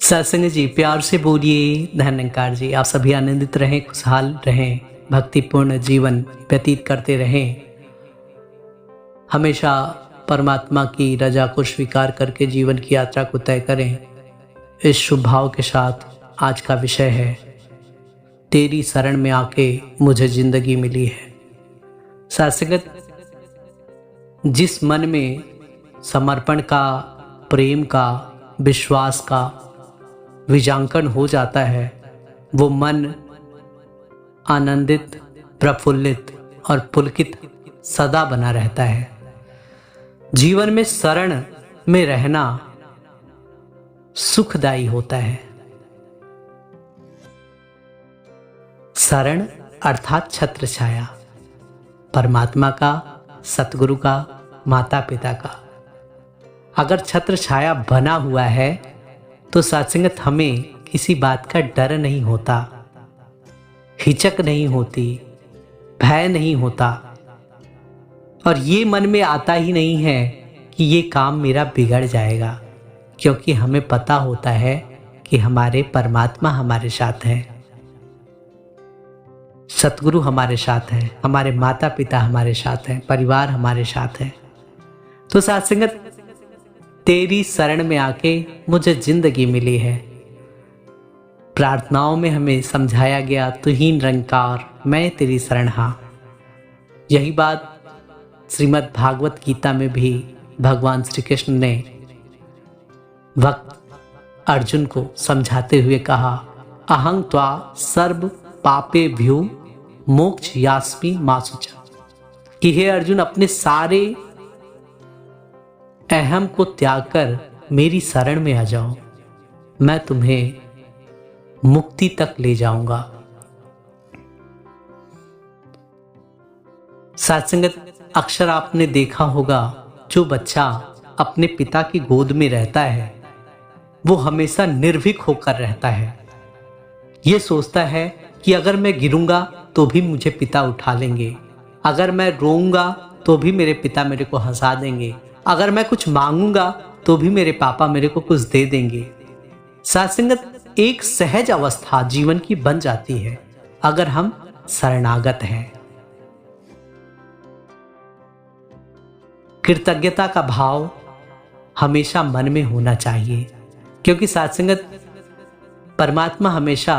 सत्संग जी, प्यार से बोलिए धन्यकार जी। आप सभी आनंदित रहें, खुशहाल रहें, भक्तिपूर्ण जीवन व्यतीत करते रहें। हमेशा परमात्मा की रजा को स्वीकार करके जीवन की यात्रा को तय करें। इस शुभ भाव के साथ आज का विषय है, तेरी शरण में आके मुझे जिंदगी मिली है। सत्संगत, जिस मन में समर्पण का, प्रेम का, विश्वास का बीजांकन हो जाता है, वो मन आनंदित, प्रफुल्लित और पुलकित सदा बना रहता है। जीवन में शरण में रहना सुखदायी होता है। शरण अर्थात छत्र छाया, परमात्मा का, सतगुरु का, माता पिता का। अगर छत्र छाया बना हुआ है तो सत्संगत हमें किसी बात का डर नहीं होता, हिचक नहीं होती, भय नहीं होता, और ये मन में आता ही नहीं है कि ये काम मेरा बिगड़ जाएगा, क्योंकि हमें पता होता है कि हमारे परमात्मा हमारे साथ हैं, सतगुरु हमारे साथ हैं, हमारे माता पिता हमारे साथ हैं, परिवार हमारे साथ है। तो सत्संगत, तेरी शरण में आके मुझे जिंदगी मिली है। प्रार्थनाओं में हमें समझाया गया, तू ही निरंकार, मैं तेरी शरण हां। यही बात श्रीमद् भागवत गीता में भी भगवान श्री कृष्ण ने भक्त अर्जुन को समझाते हुए कहा, अहं त्वा सर्व पापेभ्यो मोक्षयास्मि मा शुचा, कि हे अर्जुन, अपने सारे अहम को त्याग कर मेरी शरण में आ जाओ, मैं तुम्हें मुक्ति तक ले जाऊंगा। सत्संगत, अक्सर आपने देखा होगा, जो बच्चा अपने पिता की गोद में रहता है वो हमेशा निर्भीक होकर रहता है। ये सोचता है कि अगर मैं गिरूंगा तो भी मुझे पिता उठा लेंगे, अगर मैं रोऊंगा तो भी मेरे पिता मेरे को हंसा देंगे, अगर मैं कुछ मांगूंगा तो भी मेरे पापा मेरे को कुछ दे देंगे। सत्संगत, एक सहज अवस्था जीवन की बन जाती है अगर हम शरणागत हैं। कृतज्ञता का भाव हमेशा मन में होना चाहिए, क्योंकि सत्संगत, परमात्मा हमेशा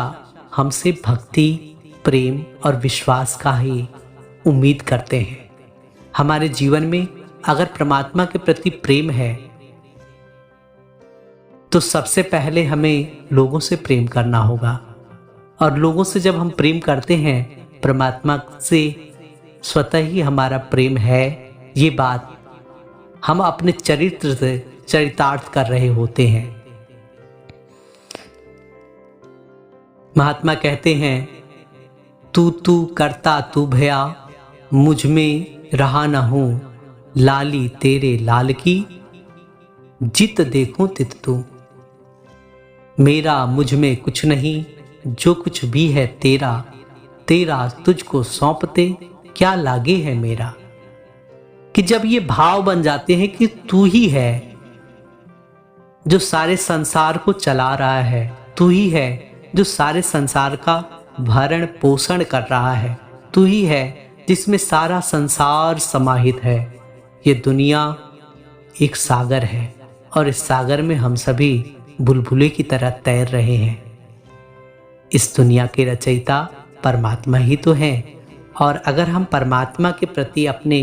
हमसे भक्ति, प्रेम और विश्वास का ही उम्मीद करते हैं। हमारे जीवन में अगर परमात्मा के प्रति प्रेम है तो सबसे पहले हमें लोगों से प्रेम करना होगा, और लोगों से जब हम प्रेम करते हैं, परमात्मा से स्वतः ही हमारा प्रेम है, ये बात हम अपने चरित्र से चरितार्थ कर रहे होते हैं। महात्मा कहते हैं, तू तू करता तू भया, मुझ में रहा न हूं, लाली तेरे लाल की, जित देखूं तित तू। मेरा मुझ में कुछ नहीं, जो कुछ भी है तेरा, तेरा तुझको सौंपते क्या लागे है मेरा। कि जब ये भाव बन जाते हैं कि तू ही है जो सारे संसार को चला रहा है, तू ही है जो सारे संसार का भरण पोषण कर रहा है, तू ही है जिसमें सारा संसार समाहित है। ये दुनिया एक सागर है और इस सागर में हम सभी बुलबुले की तरह तैर रहे हैं। इस दुनिया के रचयिता परमात्मा ही तो हैं, और अगर हम परमात्मा के प्रति अपने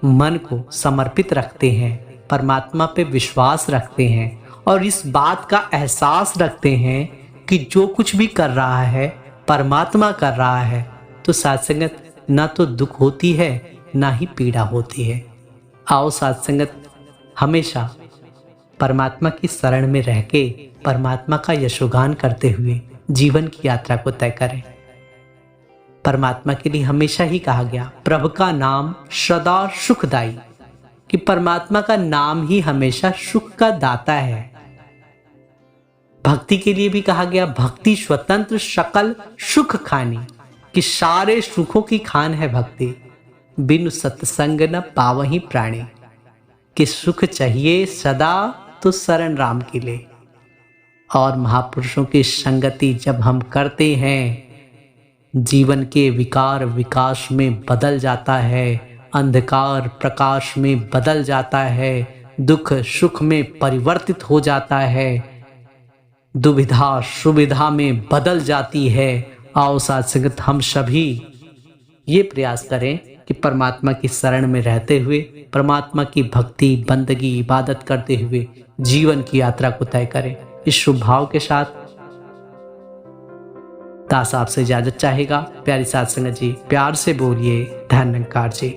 मन को समर्पित रखते हैं, परमात्मा पे विश्वास रखते हैं और इस बात का एहसास रखते हैं कि जो कुछ भी कर रहा है परमात्मा कर रहा है, तो सत्संगत, ना तो दुख होती है ना ही पीड़ा होती है। आओ सत्संगत, हमेशा परमात्मा की शरण में रह के परमात्मा का यशोगान करते हुए जीवन की यात्रा को तय करें। परमात्मा के लिए हमेशा ही कहा गया, प्रभु का नाम सदा सुखदाई, कि परमात्मा का नाम ही हमेशा सुख का दाता है। भक्ति के लिए भी कहा गया, भक्ति स्वतंत्र सकल सुख खानी, कि सारे सुखों की खान है भक्ति, बिनु सत्संग न पावही प्राणी, कि सुख चाहिए सदा तो शरण राम की ले। और महापुरुषों की संगति जब हम करते हैं, जीवन के विकार विकास में बदल जाता है, अंधकार प्रकाश में बदल जाता है, दुख सुख में परिवर्तित हो जाता है, दुविधा सुविधा में बदल जाती है। आओ साथ संगत हम सभी ये प्रयास करें कि परमात्मा की शरण में रहते हुए, परमात्मा की भक्ति बंदगी इबादत करते हुए जीवन की यात्रा को तय करें। इस शुभ भाव के साथ दास आपसे इजाजत चाहेगा। प्यारी साथ संगत जी, प्यार से बोलिए धन निरंकार जी।